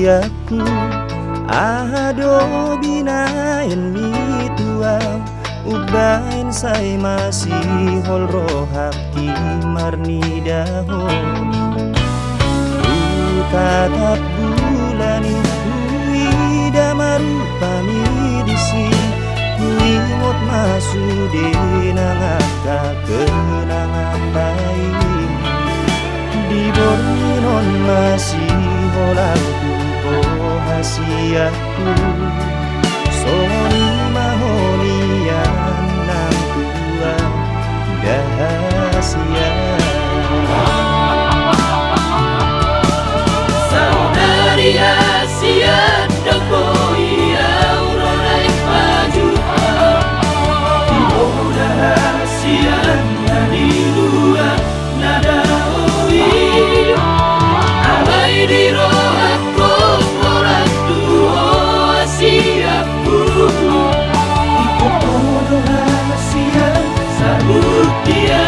siaku ado binayan mituang ubain say masih hol rohak marni dahon tatap bulani hui damaru pamidisi hui mot masude nangaka kenangan lain di bornon masih holang tuh hasiaku soni mahonian nang tua dahasia saudari Asia deboi aurorai maju di boda Asia di luar nada oi alai di rohku orang tua Asiaku di boda Asia sabut dia.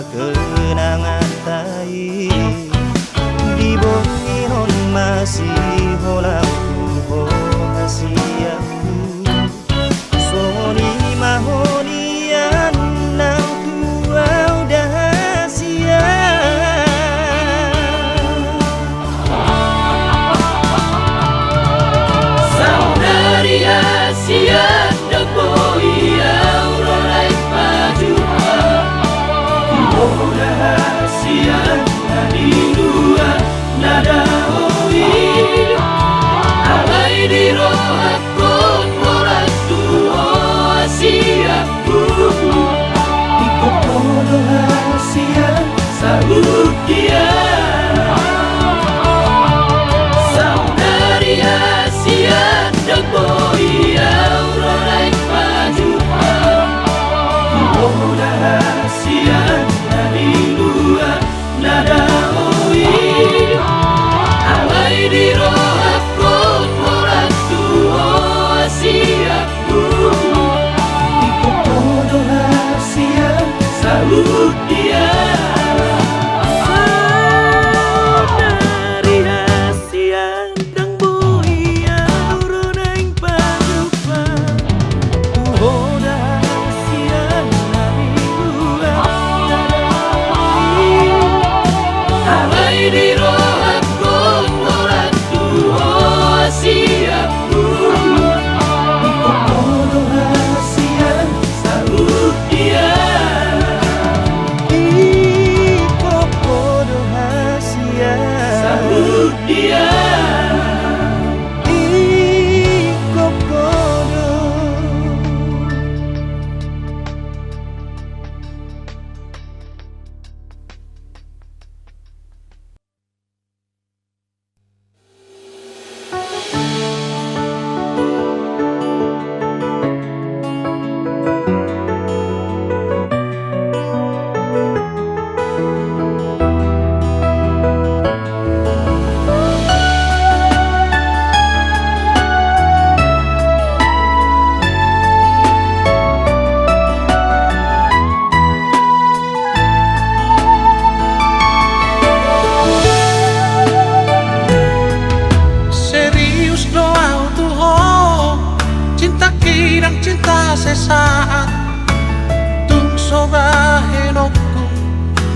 Kenangan tai di bonginon masih holang tuh hasiaku soni mahonian nang tua udah hasia saudari Asia deboi aurorai maju boda Asia di luar nada oi alai di rohku orang tua Asiaku di boda Asia sabut dia saudari Asia deboi aurorai maju di boda Asia di luar nada oi alai di rohku orang tua Asiaku di bodo Asia salut dia saudari Asia dang boi auronaing padupa boda Asia di luar alai di rohku orang tua Asiaku di bodo Asia salut dia di bodo Asia salut dia di kokodo. sesaat tung soba henokku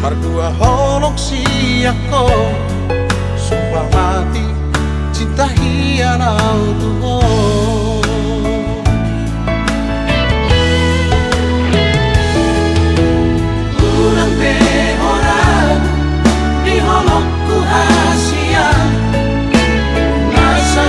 mardua holok siako sumpah mati cinta hianau tuh kurang be orang di holokku Asia nasa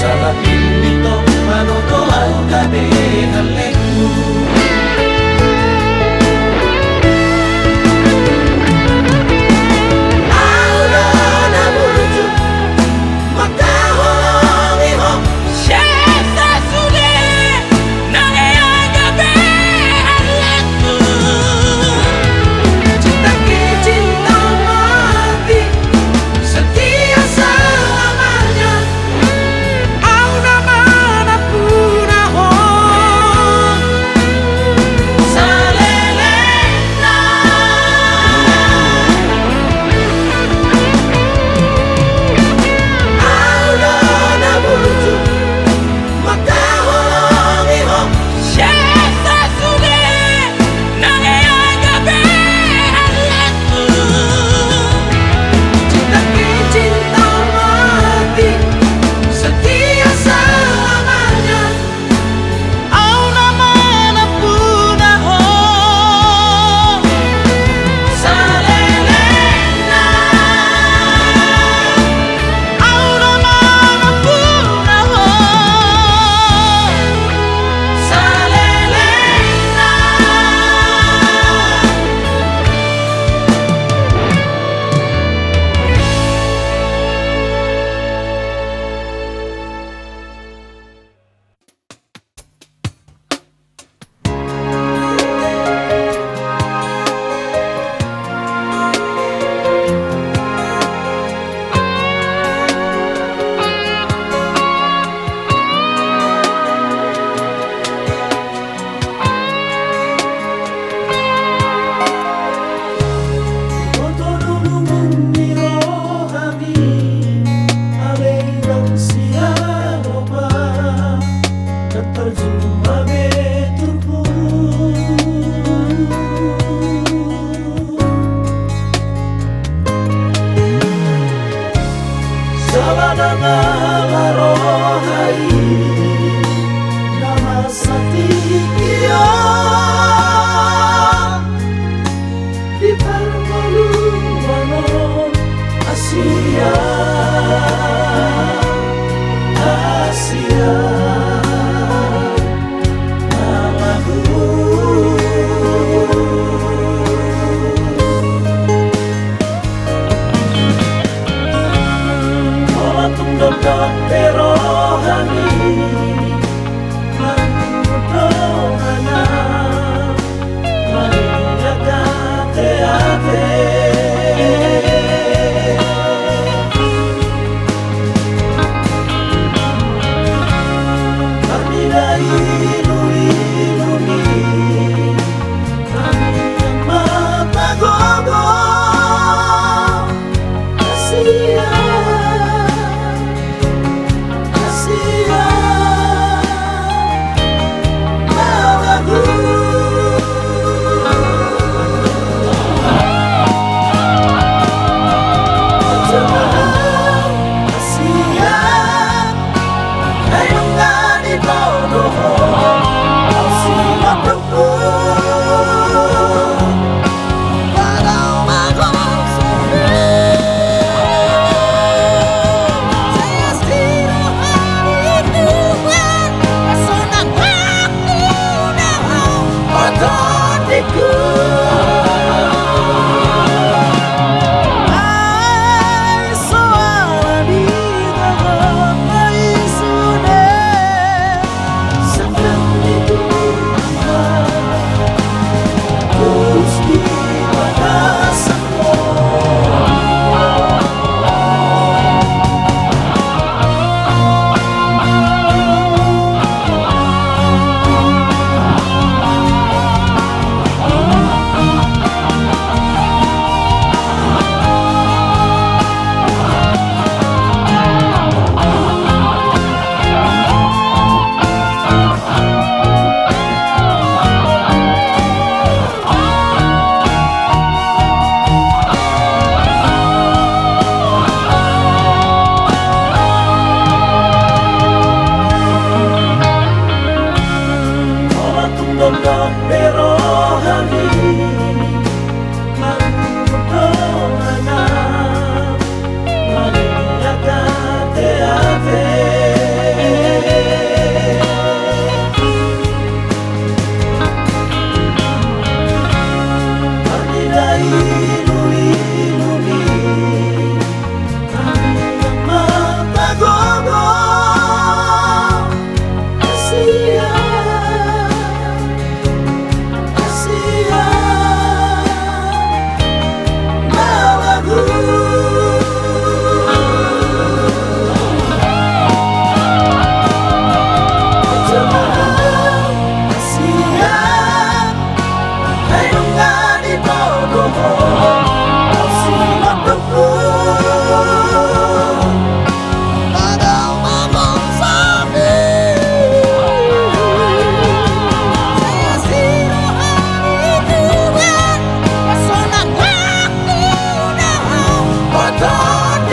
sa labing nitong manunuan kami halik mo.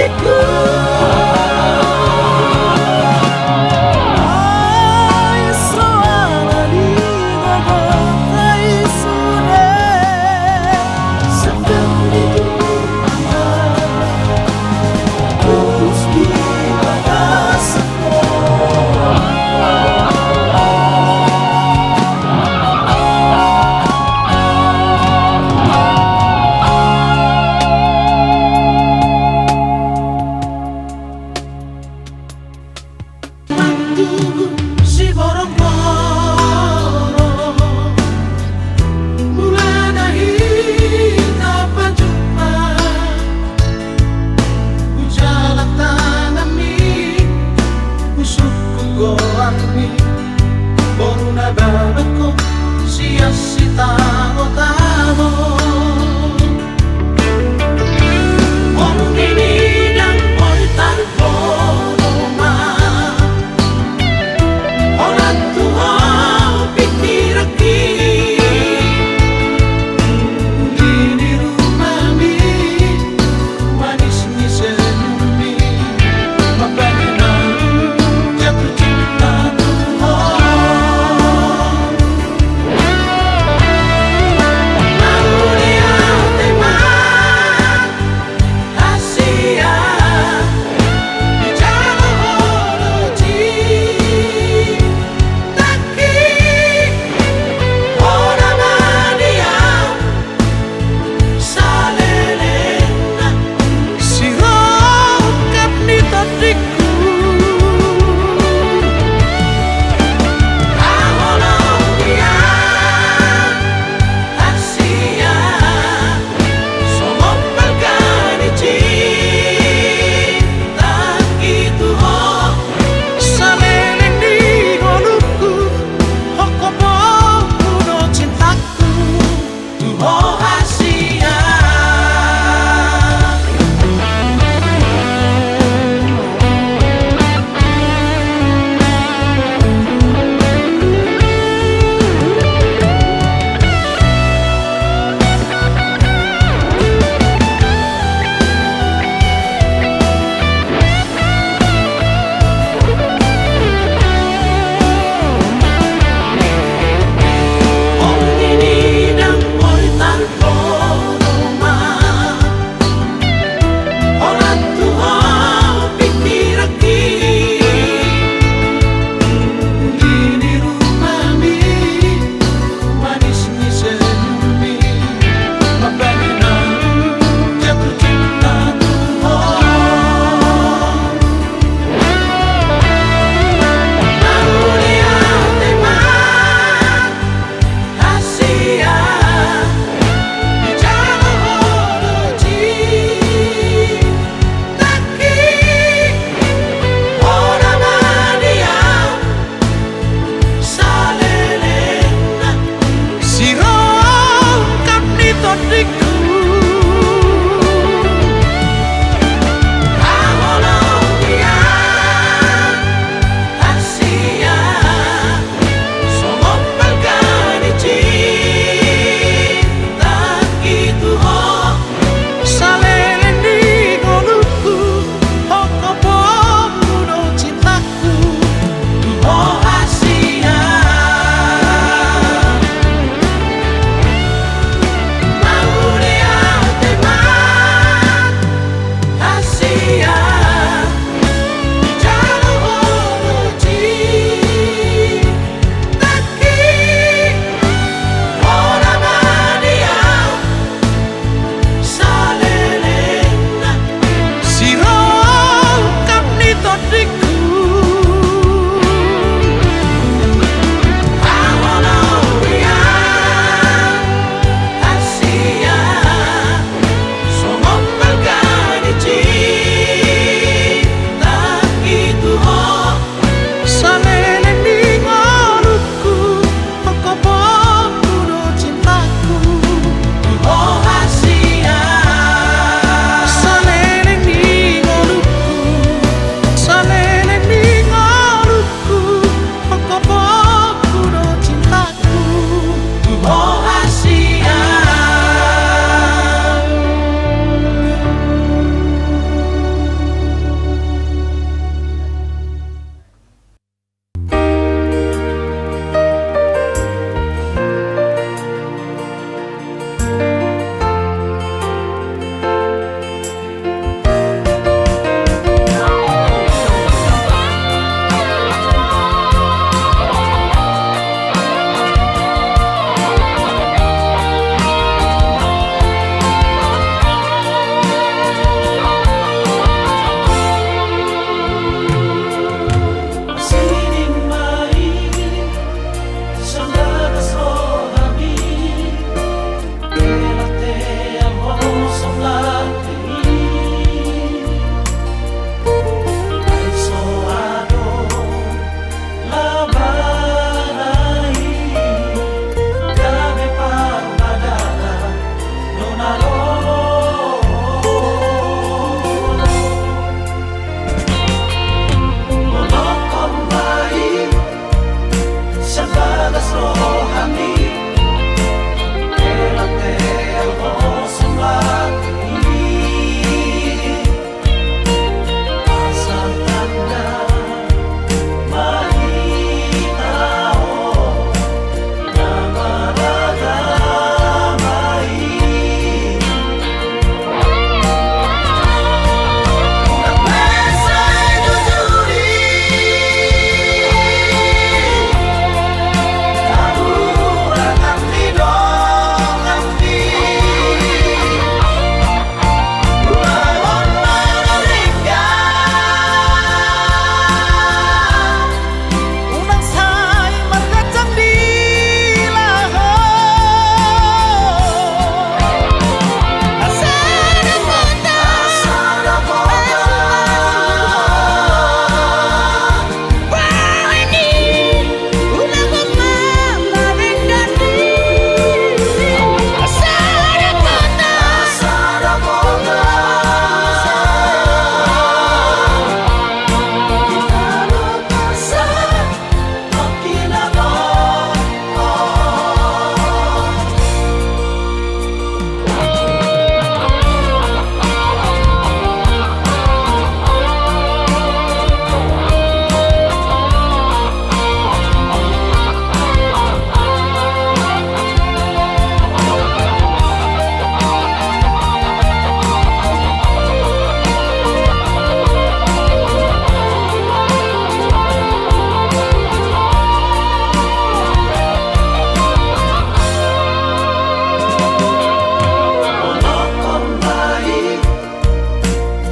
hatiku. Ai soana di gogotai sude Sedang ditunggu Terus di mana semua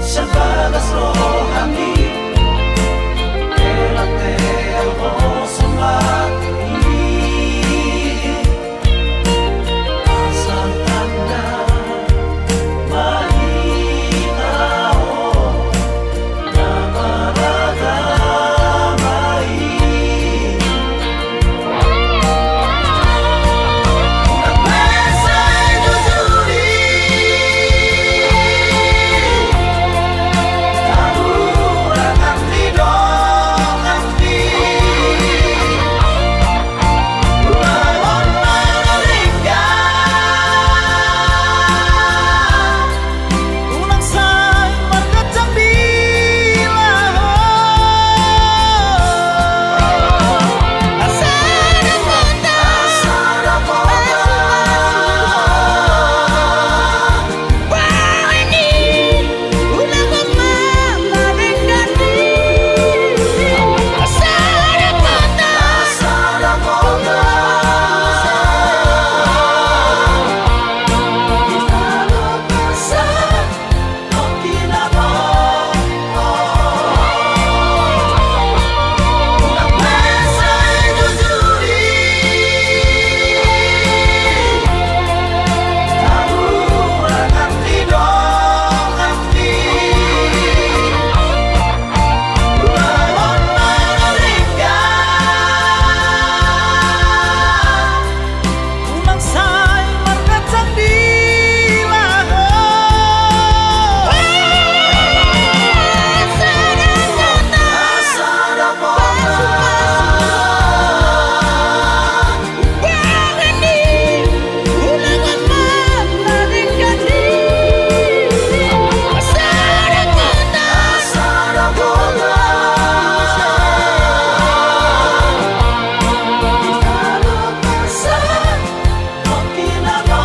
Sebagas rohani Elate al-Ghosum lagi Asal tanda Mahitao Namaragamai Unang mesa'y jujuri Tahurakan lidong hati Ulangon manalinggan Unang say markatang bilang Asana kota Asana kota Pangani Unang mamalingani Asana kota Asana kota Italokasa Okinabo Unang mesa'y jujuri Tahurakan lidong hati Ulangon manalinggan Unang say markatang bilang Asana kota Pangani Unang mamalingani Asana kota Asana kota Italokasa Okinabo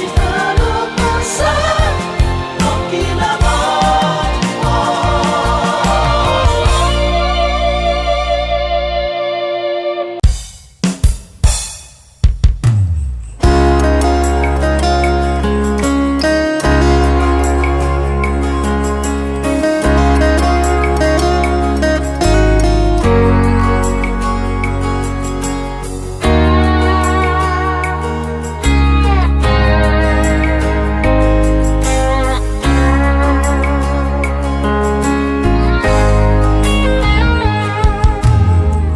Italokasa Okinabo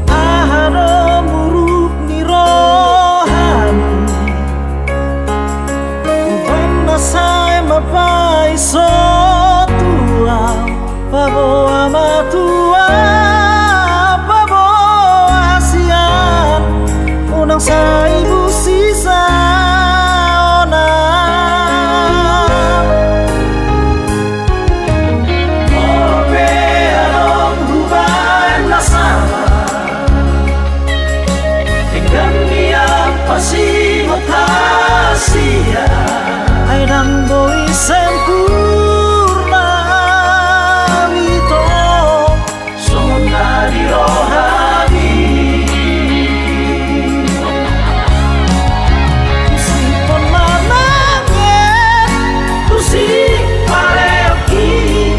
Ahara muruk ni rohani Wanda say mapai so tuang Paboa matua Paboa sian Unang sa ibu sisa onang Orbe anong hubay nasama Tingnan niyang pasimot hasia Ay nang boy sempurna ito Sunod di rohani Sipon manangin Tusi pareoki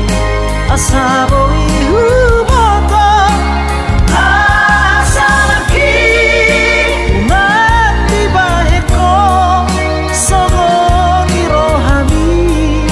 Asabo ihumoto Asalaki Unang dibahe ko Sogo ni rohani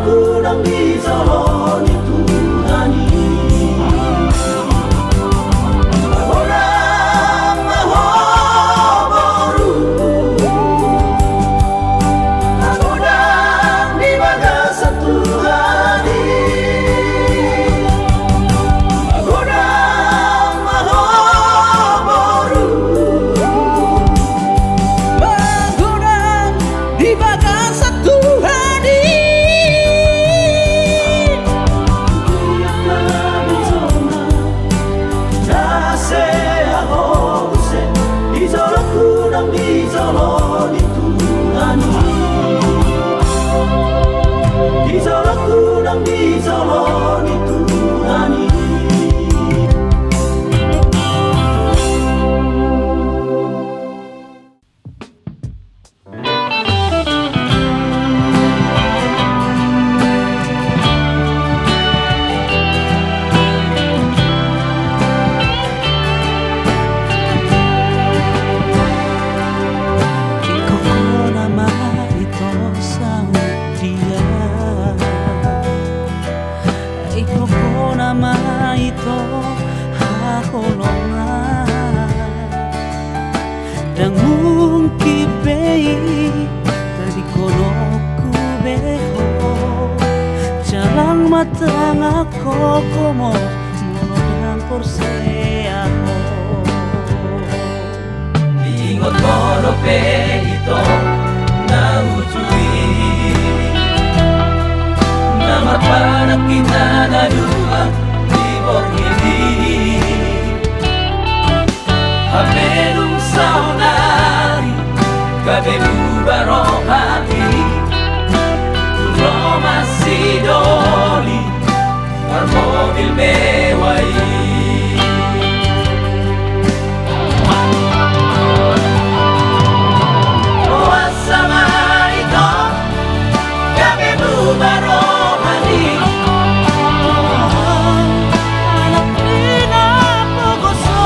kurang dizalimi Tuhani. Orang maha baru, kurang dibagasa Tuhani. Orang maha baru, Bangunan di bagasa Tuhani. kurang dizalimi Tuhani. Kurang dizalimi Tuhani. Dan mungkin tadi kono ku beho jalan matang ako komo mulodang porseako Ingot kono pe ito na ujui na mapanak kita na dua di borgili Haberung saunari kabebu barohati Roma sidoli mobil mewai Sama itu kabebu barohati anak nina pogoso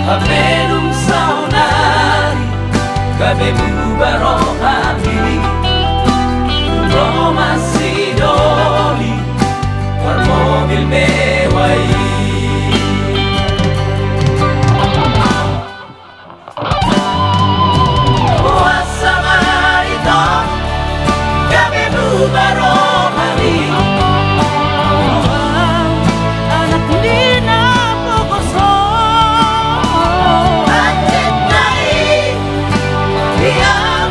Haberung saunari kabebu barohati Roma sidoli war mobil mewai Sama itu kabebu barohati anak nina pogoso Diam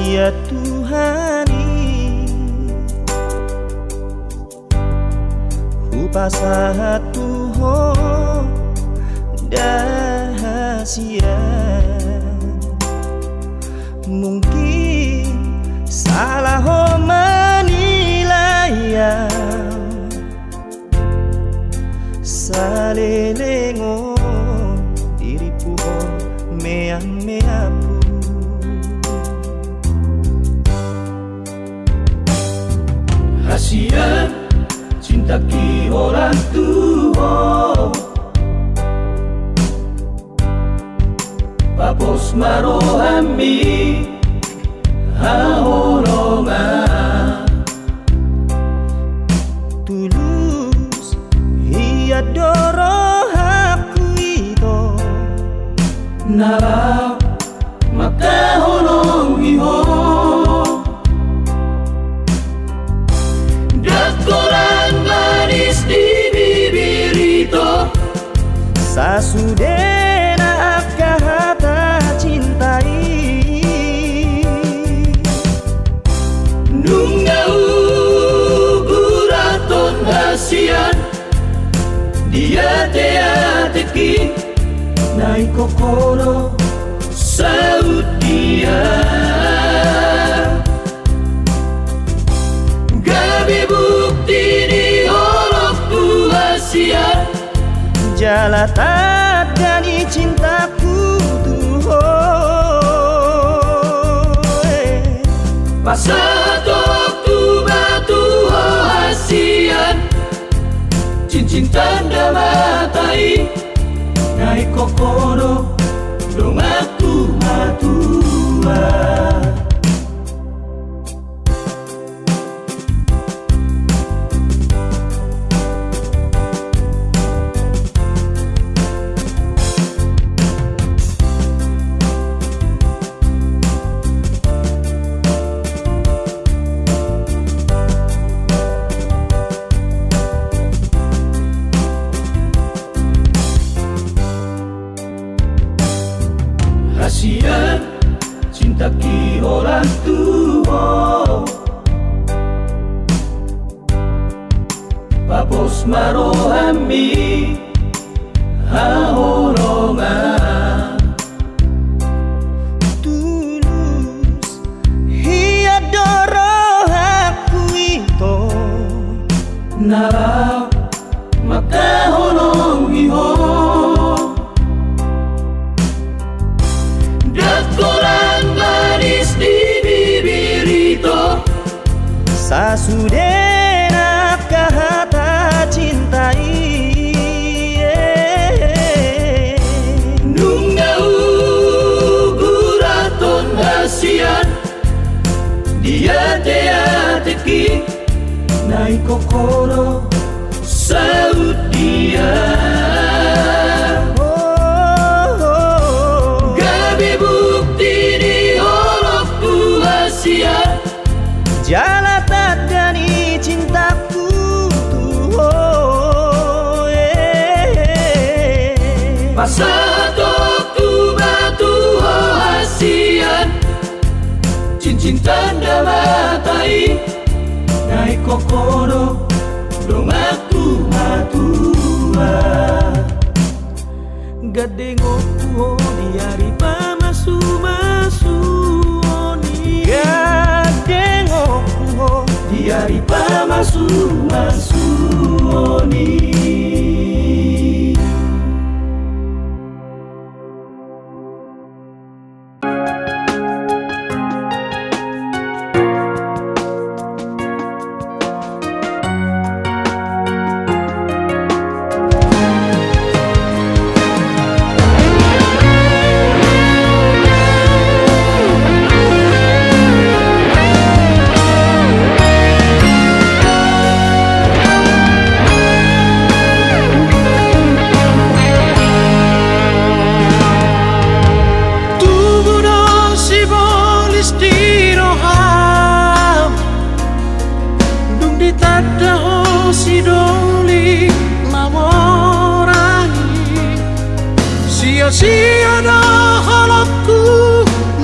ya Tuhani upasa Tuhan dahsia mungkin salah menilai salelengo diripu meapu Kasihan cinta ki orang Tuhan Papos marohami haholongan tulus ia doro aku itu narap maka holong iho dakoran manis di bibir itu sasudena kata cintai nungau guraton hasian dia teateki naik kokoro saut dia gabi bukti di holok hasian jalata dari cintaku Tuhan pasatok tu batu hasian cincin tanda matai naik kokoro dong aku matua kasihan cinta ki orang Tuhan Papos marohami haholongan tulus ia doro aku itu narap maka holong iho dakoran manis di bibir itu sasudena kata cintai nungau guraton hasian dia teateki naik kokoro saut dia gabi bukti di holok hasian jalata dari cintaku Tuhan pasatok tu batu hasian cincin tanda matai naik kokoro dong aku matua Gadengo puho diari pamasu-masu oni gadengo puho diari pamasu-masu oni Sia-sia dah halapku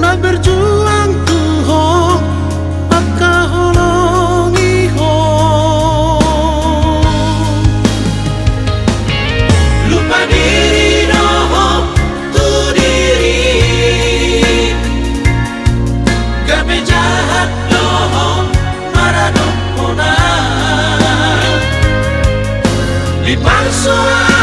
nak berjuang Tuhan Adoh maradona di bangsa